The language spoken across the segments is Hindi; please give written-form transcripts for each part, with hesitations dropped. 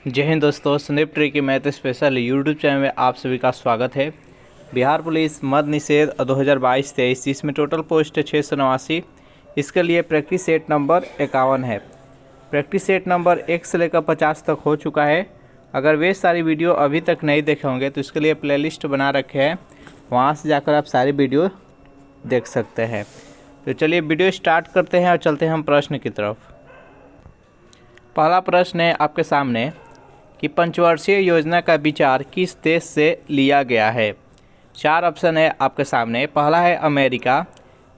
जय हिंद दोस्तों, संदीप ट्री की मैथ स्पेशल यूट्यूब चैनल में आप सभी का स्वागत है। बिहार पुलिस मद निषेध 2022-23 जिसमें टोटल पोस्ट है 689। इसके लिए प्रैक्टिस सेट नंबर 51 है। प्रैक्टिस सेट नंबर 1 से लेकर 50 तक हो चुका है। अगर वे सारी वीडियो अभी तक नहीं देखे होंगे तो इसके लिए प्लेलिस्ट बना रखे हैं, वहाँ से जाकर आप सारी वीडियो देख सकते हैं। तो चलिए वीडियो स्टार्ट करते हैं और चलते हैं हम प्रश्न की तरफ। पहला प्रश्न है आपके सामने कि पंचवर्षीय योजना का विचार किस देश से लिया गया है। 4 ऑप्शन है आपके सामने। पहला है अमेरिका,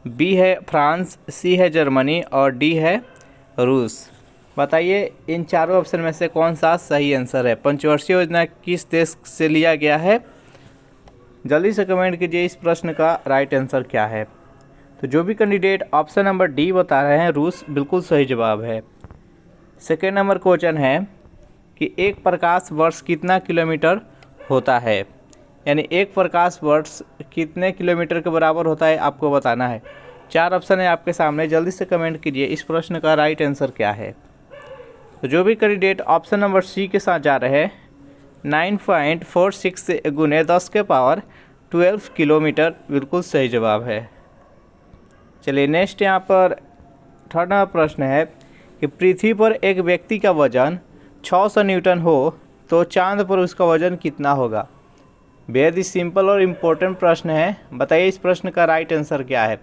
बी है फ्रांस, सी है जर्मनी और डी है रूस। बताइए इन चारों ऑप्शन में से कौन सा सही आंसर है। पंचवर्षीय योजना किस देश से लिया गया है, जल्दी से कमेंट कीजिए इस प्रश्न का राइट आंसर क्या है। तो जो भी कैंडिडेट ऑप्शन नंबर डी बता रहे हैं रूस, बिल्कुल सही जवाब है। सेकेंड नंबर क्वेश्चन है कि एक प्रकाश वर्ष कितना किलोमीटर होता है, यानी एक प्रकाश वर्ष कितने किलोमीटर के बराबर होता है आपको बताना है। 4 ऑप्शन है आपके सामने, जल्दी से कमेंट कीजिए इस प्रश्न का राइट आंसर क्या है। तो जो भी कैंडिडेट ऑप्शन नंबर सी के साथ जा रहे हैं 9.46 से गुने 10 के पावर 12 किलोमीटर, बिल्कुल सही जवाब है। चलिए नेक्स्ट यहाँ पर थर्ड नंबर प्रश्न है कि पृथ्वी पर एक व्यक्ति का वजन 600 न्यूटन हो तो चांद पर उसका वजन कितना होगा। बेहद ही सिंपल और इम्पोर्टेंट प्रश्न है। बताइए इस प्रश्न का राइट आंसर क्या है।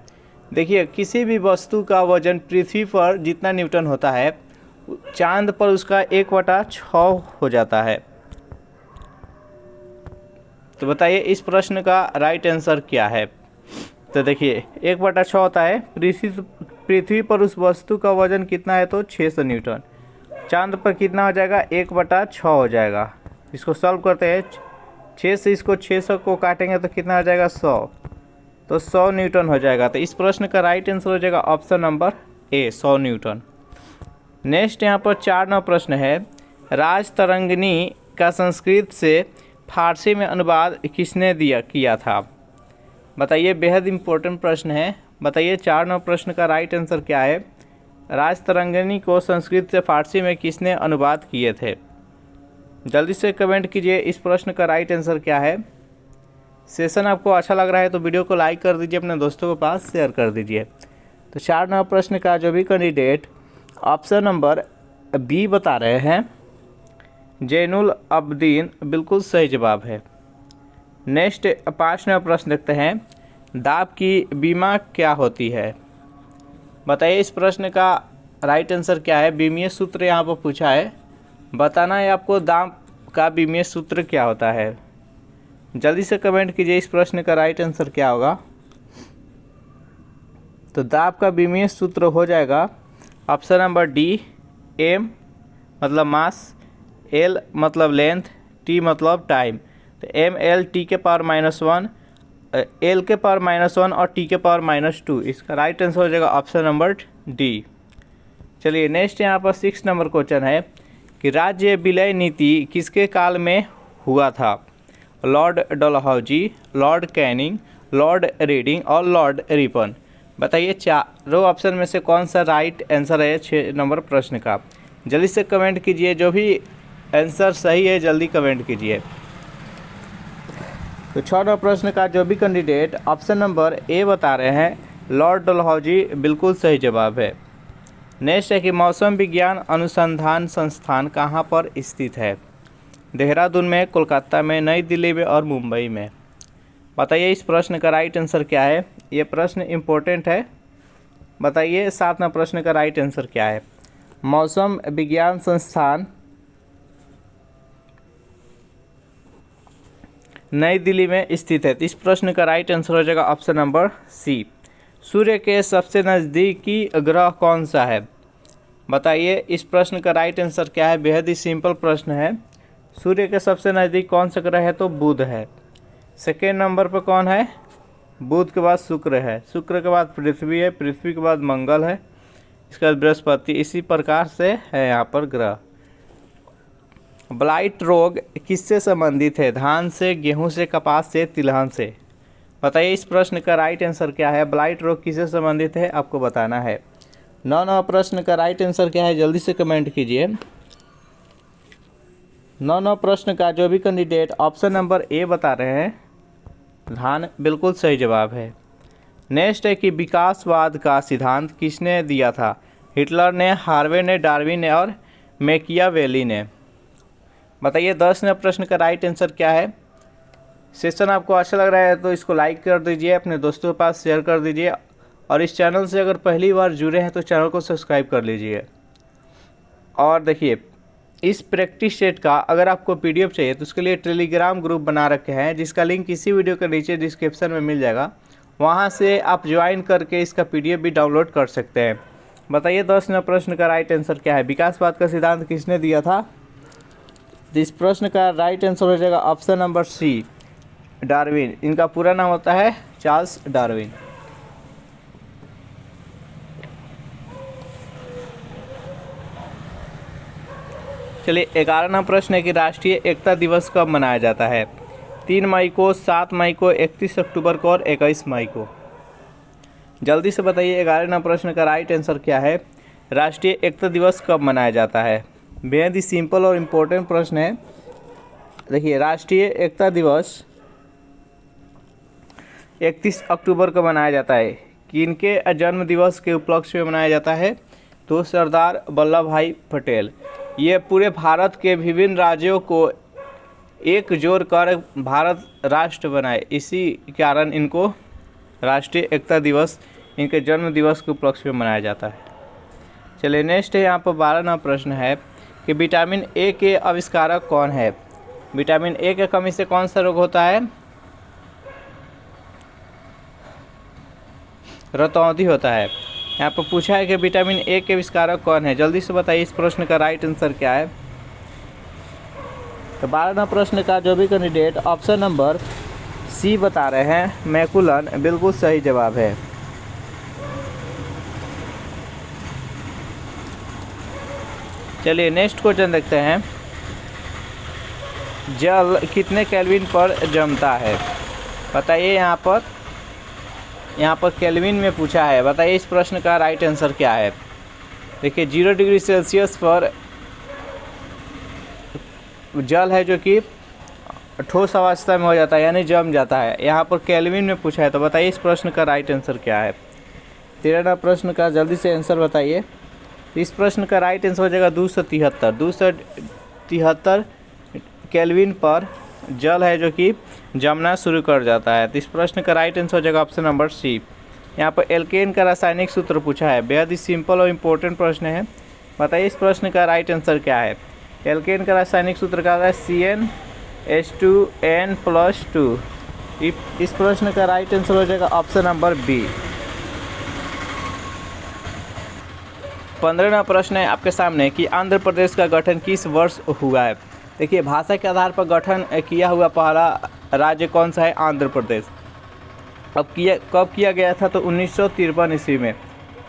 देखिए किसी भी वस्तु का वजन पृथ्वी पर जितना न्यूटन होता है चांद पर उसका 1/6 हो जाता है। तो बताइए इस प्रश्न का राइट आंसर क्या है। तो देखिए 1/6 होता है, पृथ्वी पर उस वस्तु का वजन कितना है तो 600 न्यूटन। चांद पर कितना हो जाएगा 1/6 हो जाएगा। इसको सॉल्व करते हैं, 6 से इसको 600 को काटेंगे तो कितना हो जाएगा 100, तो 100 न्यूटन हो जाएगा। तो इस प्रश्न का राइट आंसर हो जाएगा option number A, 100 Newton. Next यहाँ पर 4 नंबर प्रश्न है, राज तरंगिणी का संस्कृत से फारसी में अनुवाद किसने किया था। बताइए बेहद इंपॉर्टेंट प्रश्न है। बताइए 4 नंबर प्रश्न का राइट आंसर क्या है। राज तरंगिणी को संस्कृत से फारसी में किसने अनुवाद किए थे, जल्दी से कमेंट कीजिए इस प्रश्न का राइट आंसर क्या है। सेशन आपको अच्छा लग रहा है तो वीडियो को लाइक कर दीजिए, अपने दोस्तों के पास शेयर कर दीजिए। तो 4 नंबर प्रश्न का जो भी कैंडिडेट ऑप्शन नंबर बी बता रहे हैं जैनुल अब्दीन, बिल्कुल सही जवाब है। नेक्स्ट 5 नंबर प्रश्न देखते हैं, दाब की बीमा क्या होती है। बताइए इस प्रश्न का राइट आंसर क्या है। बीमीय सूत्र यहाँ पर पूछा है, बताना है आपको दाब का बीमीय सूत्र क्या होता है। जल्दी से कमेंट कीजिए इस प्रश्न का राइट आंसर क्या होगा। तो दाब का बीमीय सूत्र हो जाएगा ऑप्शन नंबर डी, एम मतलब मास, एल मतलब लेंथ, टी मतलब टाइम। तो एम एल टी के पावर -1, एल के पावर -1 और टी के पावर -2, इसका राइट आंसर हो जाएगा ऑप्शन नंबर डी। चलिए नेक्स्ट यहाँ पर 6 नंबर क्वेश्चन है कि राज्य विलय नीति किसके काल में हुआ था। Lord Dalhousie, Lord Canning, Lord reading और लॉर्ड रिपन। बताइए चारों ऑप्शन में से कौन सा राइट आंसर है 6 नंबर प्रश्न का। जल्दी से कमेंट कीजिए, जो भी आंसर सही है जल्दी कमेंट कीजिए। तो 6 नंबर प्रश्न का जो भी कैंडिडेट ऑप्शन नंबर ए बता रहे हैं लॉर्ड डलहौजी, बिल्कुल सही जवाब है। नेक्स्ट है कि मौसम विज्ञान अनुसंधान संस्थान कहाँ पर स्थित है। देहरादून में, कोलकाता में, नई दिल्ली में और मुंबई में। बताइए इस प्रश्न का राइट आंसर क्या है। ये प्रश्न इम्पोर्टेंट है। बताइए 7 नंबर प्रश्न का राइट आंसर क्या है। मौसम विज्ञान संस्थान नई दिल्ली में स्थित है। तो इस प्रश्न का राइट आंसर हो जाएगा ऑप्शन नंबर सी। सूर्य के सबसे नज़दीकी ग्रह कौन सा है। बताइए इस प्रश्न का राइट आंसर क्या है। बेहद ही सिंपल प्रश्न है। सूर्य के सबसे नज़दीक कौन सा ग्रह है तो बुध है। सेकेंड नंबर पर कौन है, बुध के बाद शुक्र है, शुक्र के बाद पृथ्वी है, पृथ्वी के बाद मंगल है, इसके बाद बृहस्पति। इसी प्रकार से है यहाँ पर ग्रह। ब्लाइट रोग किससे संबंधित है। धान से, गेहूं से, कपास से, तिलहन से। बताइए इस प्रश्न का राइट आंसर क्या है। ब्लाइट रोग किससे संबंधित है आपको बताना है। 9 प्रश्न का राइट आंसर क्या है जल्दी से कमेंट कीजिए। 9 प्रश्न का जो भी कैंडिडेट ऑप्शन नंबर ए बता रहे हैं, ध्यान, बिल्कुल सही जवाब है। नेक्स्ट है कि विकासवाद का सिद्धांत किसने दिया था? हिटलर ने, हार्वे ने, डार्विन ने और मैकियावेली ने। बताइए 10वें प्रश्न का राइट आंसर क्या है? सेशन आपको अच्छा लग रहा है तो इसको लाइक कर दीजिए, अपने दोस्तों के पास शेयर कर दीजिए, और इस चैनल से अगर पहली बार जुड़े हैं तो चैनल को सब्सक्राइब कर लीजिए। और देखिए, इस प्रैक्टिस सेट का अगर आपको पीडीएफ चाहिए तो उसके लिए टेलीग्राम ग्रुप बना रखे हैं, जिसका लिंक इसी वीडियो के नीचे डिस्क्रिप्शन में मिल जाएगा। वहां से आप ज्वाइन करके इसका पीडीएफ भी डाउनलोड कर सकते हैं। बताइए 10वें प्रश्न का राइट आंसर क्या है? विकासवाद का सिद्धांत किसने दिया था? इस प्रश्न का राइट आंसर हो जाएगा ऑप्शन नंबर सी, डार्विन। इनका पूरा नाम होता है चार्ल्स डार्विन। चलिए 11वां प्रश्न है कि राष्ट्रीय एकता दिवस कब मनाया जाता है? 3 मई को, 7 मई को, 31 अक्टूबर को और 21 मई को। जल्दी से बताइए 11वां प्रश्न का राइट आंसर क्या है? राष्ट्रीय एकता दिवस कब मनाया जाता है? बेहद ही सिंपल और इम्पोर्टेंट प्रश्न है। देखिए, राष्ट्रीय एकता दिवस 31 अक्टूबर को मनाया जाता है। किनके जन्म दिवस के उपलक्ष्य में मनाया जाता है? तो सरदार वल्लभ भाई पटेल। ये पूरे भारत के विभिन्न राज्यों को एक जोड़ कर भारत राष्ट्र बनाए, इसी कारण इनको राष्ट्रीय एकता दिवस इनके जन्म दिवस के उपलक्ष्य में मनाया जाता है। चलिए नेक्स्ट है, यहाँ पर 12वां प्रश्न है कि विटामिन ए के आविष्कारक कौन है? विटामिन ए की कमी से कौन सा रोग होता है? रतौंधी होता है। यहाँ पर पूछा है कि विटामिन ए के आविष्कारक कौन है? जल्दी से बताइए इस प्रश्न का राइट आंसर क्या है? तो 12वां प्रश्न का जो भी कैंडिडेट ऑप्शन नंबर सी बता रहे हैं, मैकुलन, बिल्कुल सही जवाब है। चलिए नेक्स्ट क्वेश्चन देखते हैं। जल कितने केल्विन पर जमता है? बताइए, यहाँ पर केल्विन में पूछा है। बताइए इस प्रश्न का राइट आंसर क्या है? देखिए 0 डिग्री सेल्सियस पर जल है जो कि ठोस अवस्था में हो जाता है, यानी जम जाता है। यहाँ पर केल्विन में पूछा है, तो बताइए इस प्रश्न का राइट आंसर क्या है? 13वां प्रश्न का जल्दी से आंसर बताइए। इस प्रश्न का राइट आंसर हो जाएगा 273 केल्विन पर जल है जो कि जमना शुरू कर जाता है। तो इस प्रश्न का राइट आंसर हो जाएगा ऑप्शन नंबर सी। यहाँ पर एल्केन का रासायनिक सूत्र पूछा है। बेहद ही सिंपल और इम्पोर्टेंट प्रश्न है। बताइए इस प्रश्न का राइट आंसर क्या है? एल्केन का रासायनिक सूत्र का है CnH2n+2। इस प्रश्न का राइट आंसर हो जाएगा ऑप्शन नंबर बी। 15वां प्रश्न है आपके सामने कि आंध्र प्रदेश का गठन किस वर्ष हुआ है? देखिए, भाषा के आधार पर गठन किया हुआ पहला राज्य कौन सा है? आंध्र प्रदेश। कब किया गया था? तो 1953 ईस्वी में।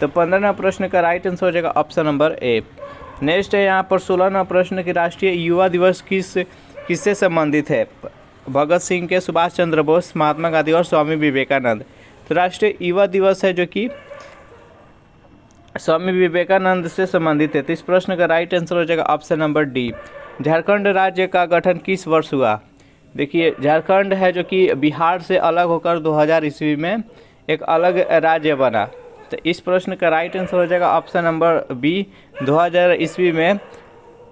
तो 15वां प्रश्न का राइट आंसर हो जाएगा ऑप्शन नंबर ए। नेक्स्ट है यहाँ पर 16वां प्रश्न कि राष्ट्रीय युवा दिवस किससे संबंधित है? भगत सिंह के, सुभाष चंद्र बोस, महात्मा गांधी और स्वामी विवेकानंद। तो राष्ट्रीय युवा दिवस है जो कि स्वामी विवेकानंद से संबंधित है। तो इस प्रश्न का राइट आंसर हो जाएगा ऑप्शन नंबर डी। झारखंड राज्य का गठन किस वर्ष हुआ? देखिए, झारखंड है जो कि बिहार से अलग होकर 2000 ईस्वी में एक अलग राज्य बना। तो इस प्रश्न का राइट आंसर हो जाएगा ऑप्शन नंबर बी। 2000 ईस्वी में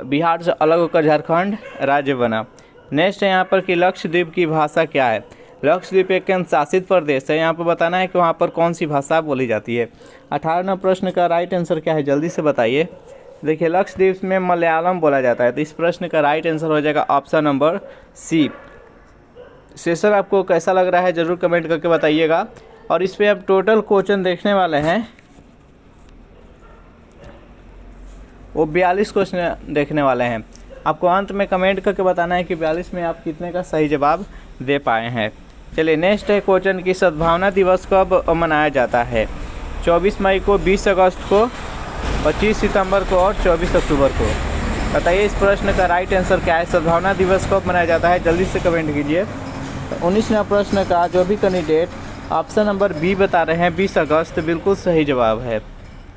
बिहार से अलग होकर झारखंड राज्य बना। नेक्स्ट है यहाँ पर कि लक्षद्वीप की भाषा क्या है? लक्षद्वीप एक केंद्र शासित प्रदेश है। यहाँ पर बताना है कि वहाँ पर कौन सी भाषा बोली जाती है। 18वां प्रश्न का राइट आंसर क्या है? जल्दी से बताइए। देखिए, लक्षद्वीप में मलयालम बोला जाता है। तो इस प्रश्न का राइट आंसर हो जाएगा ऑप्शन नंबर सी। सेशन आपको कैसा लग रहा है ज़रूर कमेंट करके बताइएगा। और इस पर अब टोटल क्वेश्चन देखने वाले हैं, वो 42 क्वेश्चन देखने वाले हैं। आपको अंत में कमेंट करके बताना है कि 42 में आप कितने का सही जवाब दे पाए हैं। चलिए नेक्स्ट है क्वेश्चन की सद्भावना दिवस कब मनाया जाता है? 24 मई को, 20 अगस्त को, 25 सितंबर को और 24 अक्टूबर को। बताइए इस प्रश्न का राइट आंसर क्या है? सद्भावना दिवस कब मनाया जाता है? जल्दी से कमेंट कीजिए। 19वां प्रश्न का जो भी कैंडिडेट ऑप्शन नंबर बी बता रहे हैं 20 अगस्त, बिल्कुल सही जवाब है।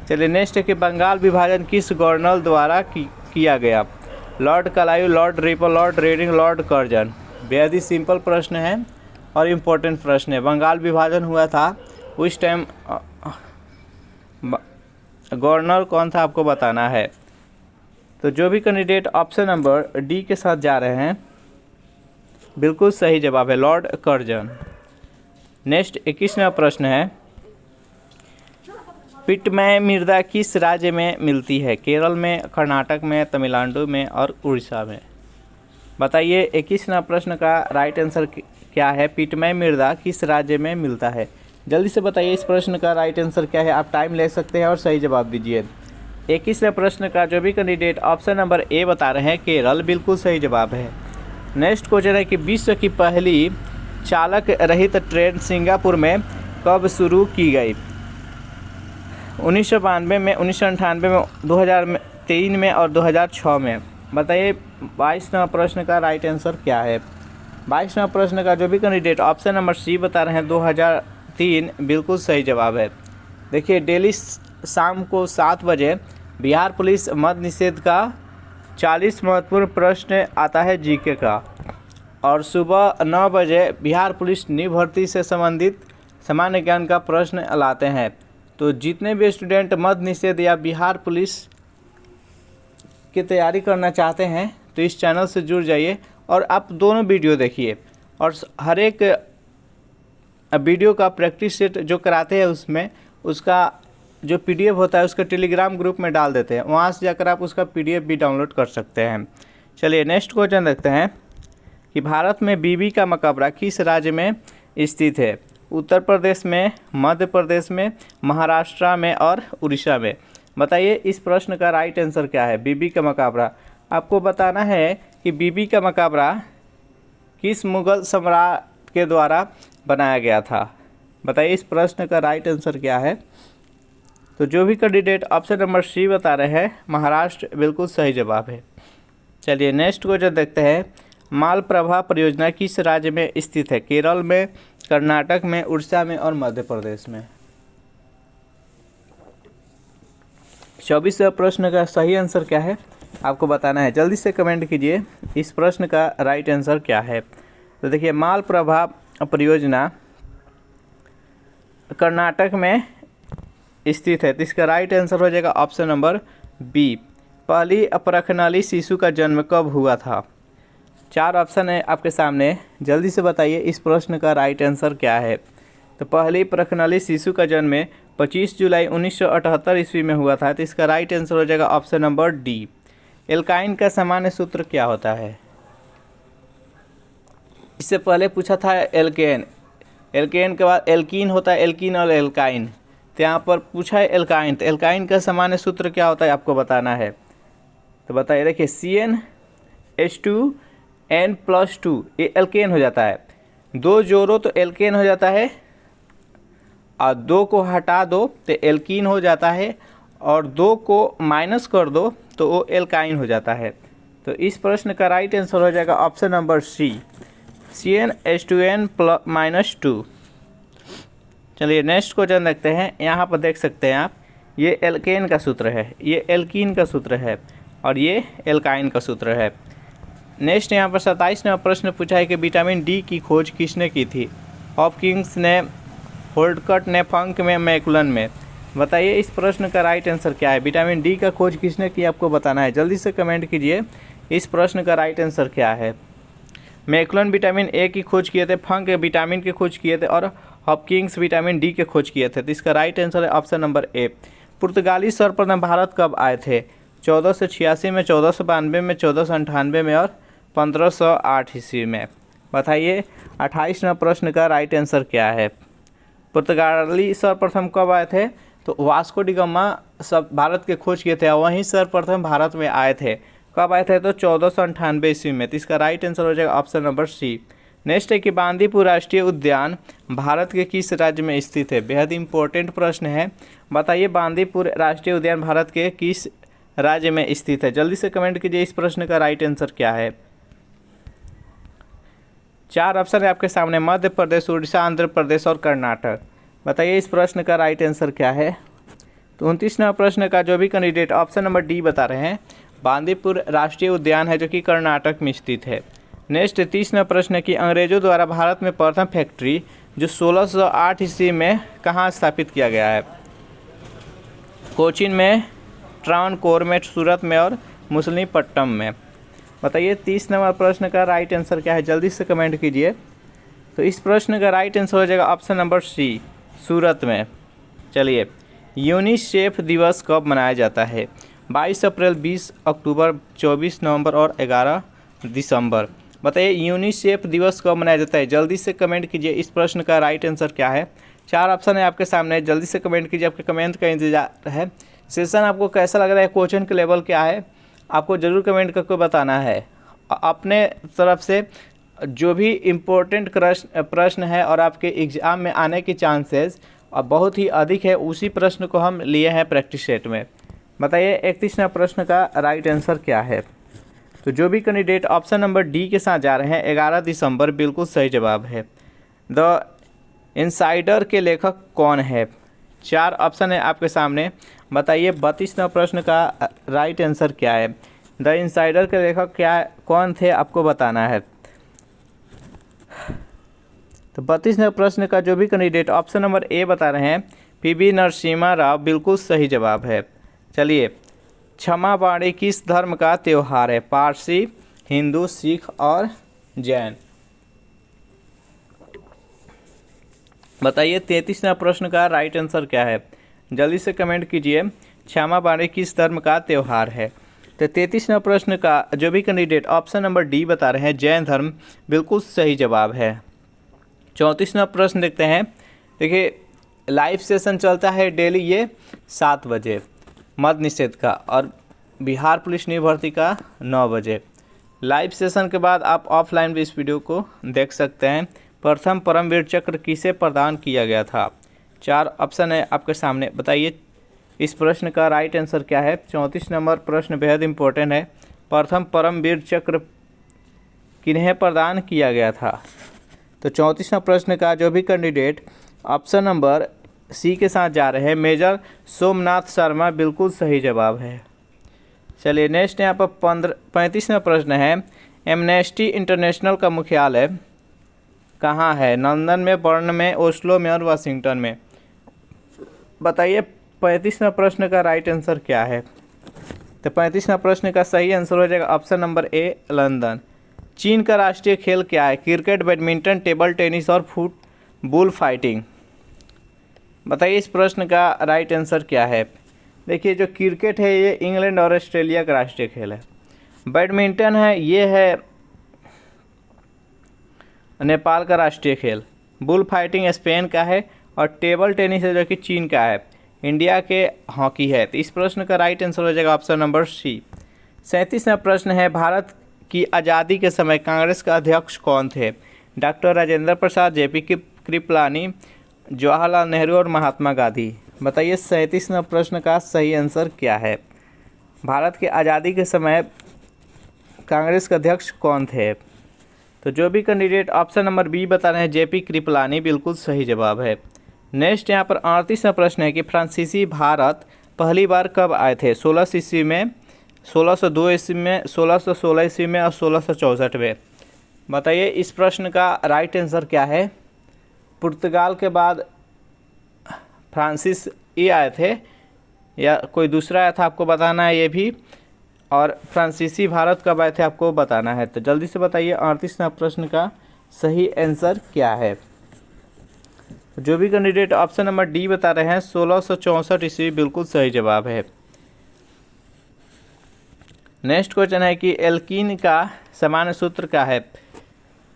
चलिए नेक्स्ट है कि बंगाल विभाजन किस गवर्नर द्वारा किया गया? लॉर्ड कलायू, lord Ripon, lord Reading, lord Curzon. बेहद ही सिंपल प्रश्न है और इम्पोर्टेंट प्रश्न है। बंगाल विभाजन हुआ था उस टाइम गवर्नर कौन था आपको बताना है। तो जो भी कैंडिडेट ऑप्शन नंबर डी के साथ जा रहे हैं बिल्कुल सही जवाब है लॉर्ड कर्जन। नेक्स्ट 21वां प्रश्न है, पिटमय मृदा किस राज्य में मिलती है? केरल में, कर्नाटक में, तमिलनाडु में और उड़ीसा में। बताइए 21वां प्रश्न का राइट आंसर क्या है? पिटमय मृदा किस राज्य में मिलता है? जल्दी से बताइए इस प्रश्न का राइट आंसर क्या है। आप टाइम ले सकते हैं और सही जवाब दीजिए। 21वें प्रश्न का जो भी कैंडिडेट ऑप्शन नंबर ए बता रहे हैं केरल, बिल्कुल सही जवाब है। नेक्स्ट क्वेश्चन है कि विश्व की पहली चालक रहित ट्रेन सिंगापुर में कब शुरू की गई? 1992 में, 1998 में, 2003 में और 2006 में। बताइए 22वां प्रश्न का राइट आंसर क्या है? 22वां प्रश्न का जो भी कैंडिडेट ऑप्शन नंबर सी बता रहे हैं 2003, बिल्कुल सही जवाब है। देखिए डेली शाम को 7 बजे बिहार पुलिस मद्य निषेध का 40 महत्वपूर्ण प्रश्न आता है जीके का, और सुबह 9 बजे बिहार पुलिस नई भर्ती से संबंधित सामान्य ज्ञान का प्रश्न लाते हैं। तो जितने भी स्टूडेंट मद्य निषेध या बिहार पुलिस की तैयारी करना चाहते हैं तो इस चैनल से जुड़ जाइए और आप दोनों वीडियो देखिए, और हर एक वीडियो का प्रैक्टिस सेट जो कराते हैं उसमें उसका जो पीडीएफ होता है उसका टेलीग्राम ग्रुप में डाल देते हैं, वहाँ से जाकर आप उसका पीडीएफ भी डाउनलोड कर सकते हैं। चलिए नेक्स्ट क्वेश्चन देखते हैं कि भारत में बीबी का मकबरा किस राज्य में स्थित है? उत्तर प्रदेश में, मध्य प्रदेश में, महाराष्ट्र में और उड़ीसा में। बताइए इस प्रश्न का राइट आंसर क्या है? बीबी का मकबरा आपको बताना है कि बीबी का मकबरा किस मुग़ल सम्राट के द्वारा बनाया गया था। बताइए इस प्रश्न का राइट आंसर क्या है? तो जो भी कैंडिडेट ऑप्शन नंबर सी बता रहे हैं महाराष्ट्र, बिल्कुल सही जवाब है। चलिए नेक्स्ट क्वेश्चन देखते हैं, मालप्रभा परियोजना किस राज्य में स्थित है? केरल में, कर्नाटक में, उड़ीसा में और मध्य प्रदेश में। 24वें प्रश्न का सही आंसर क्या है आपको बताना है। जल्दी से कमेंट कीजिए इस प्रश्न का राइट आंसर क्या है। तो देखिए मालप्रभा परियोजना कर्नाटक में स्थित है, तो इसका राइट आंसर हो जाएगा ऑप्शन नंबर बी। पहली अपरखनाली शिशु का जन्म कब हुआ था? 4 ऑप्शन है आपके सामने, जल्दी से बताइए इस प्रश्न का राइट आंसर क्या है। तो पहली प्रखनाली शिशु का जन्म 25 जुलाई 1978 ईस्वी में हुआ था, तो इसका राइट आंसर हो जाएगा ऑप्शन नंबर डी। एल्काइन का सामान्य सूत्र क्या होता है? इससे पहले पूछा था एल्केन, एल्केन के बाद एल्कीन होता है, एल्कीन और एल्काइन। तो यहाँ पर पूछा है एल्काइन, तो एल्काइन का सामान्य सूत्र क्या होता है आपको बताना है। तो बताइए, देखिए CnH2n+2 ये एल्केन हो जाता है, 2 जोड़ो तो एल्केन हो जाता है, और 2 को हटा दो तो एल्कीन हो जाता है, और 2 को माइनस कर दो तो वो एल्काइन हो जाता है। तो इस प्रश्न का राइट आंसर हो जाएगा ऑप्शन नंबर सी, CnH2n-2। चलिए नेक्स्ट क्वेश्चन देखते हैं। यहाँ पर देख सकते हैं आप, ये एल्केन का सूत्र है, ये एल्कीन का सूत्र है और ये एल्काइन का सूत्र है। नेक्स्ट यहाँ पर 27वां प्रश्न पूछा है कि विटामिन डी की खोज किसने की थी? हॉपकिंस ने, होल्डकट ने, फंक में, मैकुलन में। बताइए इस प्रश्न का राइट आंसर क्या है? विटामिन डी का खोज किसने की आपको बताना है। जल्दी से कमेंट कीजिए इस प्रश्न का राइट आंसर क्या है। मैकुलन विटामिन ए की खोज किए थे, फंक विटामिन की खोज किए थे और हॉपकिंस विटामिन डी के खोज किए थे। तो इसका राइट आंसर है ऑप्शन नंबर ए। पुर्तगाली सर्वप्रथम भारत कब आए थे? 1486 में, 1492 में, 1498 में और 1508 ईस्वी में। बताइए 28वां प्रश्न का राइट आंसर क्या है? पुर्तगाली सर्वप्रथम कब आए थे? तो वास्को डी गामा सब भारत के खोज किए थे और वहीं सर्वप्रथम भारत में आए थे। कब आए थे? तो 1498 ईस्वी में। तो इसका राइट आंसर हो जाएगा ऑप्शन नंबर सी। नेक्स्ट है कि बांदीपुर राष्ट्रीय उद्यान भारत के किस राज्य में स्थित है? बेहद इंपॉर्टेंट प्रश्न है। बताइए बांदीपुर राष्ट्रीय उद्यान भारत के किस राज्य में स्थित है? जल्दी से कमेंट कीजिए इस प्रश्न का राइट आंसर क्या है। 4 ऑप्शन है आपके सामने, मध्य प्रदेश, उड़ीसा, आंध्र प्रदेश और कर्नाटक। बताइए इस प्रश्न का राइट आंसर क्या है। तो 29वां प्रश्न का जो भी कैंडिडेट ऑप्शन नंबर डी बता रहे हैं बांदीपुर राष्ट्रीय उद्यान है जो कि कर्नाटक में स्थित है। नेक्स्ट 30वां प्रश्न है कि अंग्रेजों द्वारा भारत में प्रथम फैक्ट्री जो 1608 ईस्वी में कहाँ स्थापित किया गया है? कोचीन में, ट्रावनकोर में, सूरत में और मुसलिमपट्टनम में। बताइए 30 नंबर प्रश्न का राइट आंसर क्या है, जल्दी से कमेंट कीजिए। तो इस प्रश्न का राइट आंसर हो जाएगा ऑप्शन नंबर सी, सूरत में। चलिए, यूनिसेफ दिवस कब मनाया जाता है? 22 अप्रैल, 20 अक्टूबर, 24 नवंबर और 11 दिसंबर। बताइए यूनिसेफ दिवस कब मनाया जाता है, जल्दी से कमेंट कीजिए। इस प्रश्न का राइट आंसर क्या है? 4 ऑप्शन है आपके सामने, जल्दी से कमेंट कीजिए, आपके कमेंट का इंतजार है। सेशन आपको कैसा लग रहा है, क्वेश्चन का लेवल क्या है, आपको ज़रूर कमेंट करके बताना है। अपने तरफ से जो भी इम्पोर्टेंट प्रश्न है और आपके एग्ज़ाम में आने के चांसेस बहुत ही अधिक है, उसी प्रश्न को हम लिए हैं प्रैक्टिस सेट में। बताइए 31वां प्रश्न का राइट आंसर क्या है? तो जो भी कैंडिडेट ऑप्शन नंबर डी के साथ जा रहे हैं 11 दिसंबर बिल्कुल सही जवाब है। द इनसाइडर के लेखक कौन है? 4 ऑप्शन है आपके सामने। बताइए 32वां प्रश्न का राइट आंसर क्या है? द इनसाइडर के लेखक कौन थे, आपको बताना है। तो 32वें प्रश्न का जो भी कैंडिडेट ऑप्शन नंबर ए बता रहे हैं पी.वी. नरसिम्हा राव बिल्कुल सही जवाब है। चलिए, क्षमा बाड़ी किस धर्म का त्यौहार है? पारसी, हिंदू, सिख और जैन। बताइए 33वां प्रश्न का राइट आंसर क्या है, जल्दी से कमेंट कीजिए। क्षमा बाड़ी किस धर्म का त्यौहार है? तो 33वां प्रश्न का जो भी कैंडिडेट ऑप्शन नंबर डी बता रहे हैं जैन धर्म बिल्कुल सही जवाब है। 34वां प्रश्न देखते हैं। देखिए, लाइव सेशन चलता है डेली ये 7 बजे मद्य निषेध का, और बिहार पुलिस न्यू भर्ती का 9 बजे। लाइव सेशन के बाद आप ऑफलाइन भी इस वीडियो को देख सकते हैं। प्रथम परमवीर चक्र किसे प्रदान किया गया था? 4 ऑप्शन है आपके सामने। बताइए इस प्रश्न का राइट आंसर क्या है? 34 नंबर प्रश्न बेहद इंपॉर्टेंट है। प्रथम परमवीर चक्र किन्हें प्रदान किया गया था? तो 34वां प्रश्न का जो भी कैंडिडेट ऑप्शन नंबर सी के साथ जा रहे हैं मेजर सोमनाथ शर्मा बिल्कुल सही जवाब है। चलिए नेक्स्ट यहाँ पर 35वां प्रश्न है। एमनेस्टी इंटरनेशनल का मुख्यालय कहाँ है? लंदन में, बर्न में, ओस्लो में और वाशिंगटन में। बताइए 35वां प्रश्न का राइट आंसर क्या है? तो 35वां प्रश्न का सही आंसर हो जाएगा ऑप्शन नंबर ए, लंदन। चीन का राष्ट्रीय खेल क्या है? क्रिकेट, बैडमिंटन, टेबल टेनिस और बुल फाइटिंग। बताइए इस प्रश्न का राइट आंसर क्या है? देखिए, जो क्रिकेट है ये इंग्लैंड और ऑस्ट्रेलिया का राष्ट्रीय खेल है। बैडमिंटन है, ये है नेपाल का राष्ट्रीय खेल। बुल फाइटिंग स्पेन का है, और टेबल टेनिस है जो कि चीन का है। इंडिया के हॉकी है। तो इस प्रश्न का राइट आंसर हो जाएगा ऑप्शन नंबर सी। 37वां प्रश्न है। भारत की आज़ादी के समय कांग्रेस का अध्यक्ष कौन थे? Doctor Rajendra Prasad, J P. कृपलानी, जवाहरलाल नेहरू और महात्मा गांधी। बताइए 37वां प्रश्न का सही आंसर क्या है? भारत की आज़ादी के समय कांग्रेस के अध्यक्ष कौन थे? तो जो भी कैंडिडेट ऑप्शन नंबर बी बता रहे हैं जे.पी. कृपलानी बिल्कुल सही जवाब है। नेक्स्ट यहाँ पर 38वां प्रश्न है कि फ्रांसीसी भारत पहली बार कब आए थे? 16 ईस्वी में, 1602 ईस्वी में, 1616 ईस्वी में और 1664 में। बताइए इस प्रश्न का राइट आंसर क्या है? पुर्तगाल के बाद फ्रांसीस ये आए थे या कोई दूसरा आया था, आपको बताना है ये भी। और फ्रांसीसी भारत कब आए थे आपको बताना है। तो जल्दी से बताइए 38वां प्रश्न का सही आंसर क्या है? जो भी कैंडिडेट ऑप्शन नंबर डी बता रहे हैं 1664 ईस्वी बिल्कुल सही जवाब है। नेक्स्ट क्वेश्चन है कि एल्कीन का सामान्य सूत्र क्या है?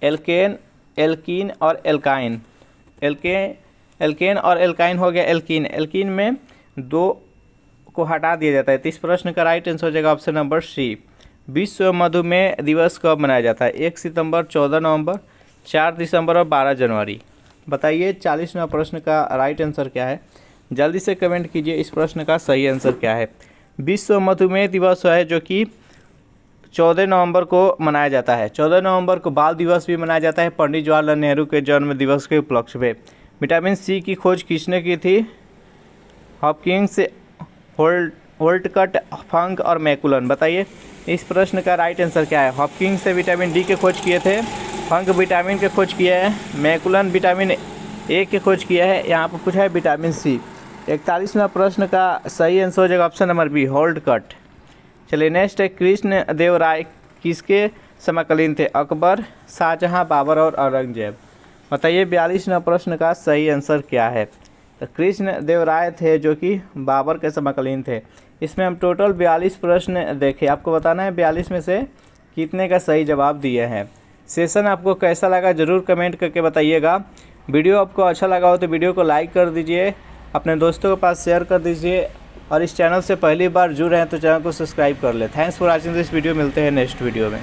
एल्केन, एल्कीन और एल्काइन। एल्केन और एल्काइन हो गया एल्कीन। एल्कीन में 2 को हटा दिया जाता है। तो इस प्रश्न का राइट आंसर हो जाएगा ऑप्शन नंबर सी। विश्व मधुमेह दिवस कब मनाया जाता है? 1 सितंबर, 14 नवंबर, 4 दिसंबर और 12 जनवरी। बताइए 40वां प्रश्न का राइट आंसर क्या है? जल्दी से कमेंट कीजिए इस प्रश्न का सही आंसर क्या है? विश्व मधुमेह दिवस है जो कि 14 नवंबर को मनाया जाता है। 14 नवंबर को बाल दिवस भी मनाया जाता है पंडित जवाहरलाल नेहरू के जन्म दिवस के उपलक्ष्य में। विटामिन सी की खोज किसने की थी? हॉपकिंस वोल्टकट, फंक और मैकुलन। बताइए इस प्रश्न का राइट आंसर क्या है। हॉपकिंस से विटामिन डी के खोज किए थे, फंक विटामिन के खोज किया है, मैकुलन विटामिन ए के खोज किया है, यहाँ पर पूछा है विटामिन सी। 41वां प्रश्न का सही आंसर हो जाएगा ऑप्शन नंबर बी, वोल्टकट। चलिए नेक्स्ट है, कृष्ण देव राय किसके समकालीन थे। अकबर, शाहजहां, बाबर और औरंगजेब। बताइए 42वां प्रश्न का सही आंसर क्या है। तो कृष्ण देव राय थे जो कि बाबर के समकालीन थे। इसमें हम टोटल 42 प्रश्न देखे, आपको बताना है 42 में से कितने का सही जवाब दिए हैं। सेशन आपको कैसा लगा ज़रूर कमेंट करके बताइएगा। वीडियो आपको अच्छा लगा हो तो वीडियो को लाइक कर दीजिए, अपने दोस्तों के पास शेयर कर दीजिए, और इस चैनल से पहली बार जुड़ रहे हैं तो चैनल को सब्सक्राइब कर ले। Thanks for watching this video. मिलते हैं नेक्स्ट वीडियो में।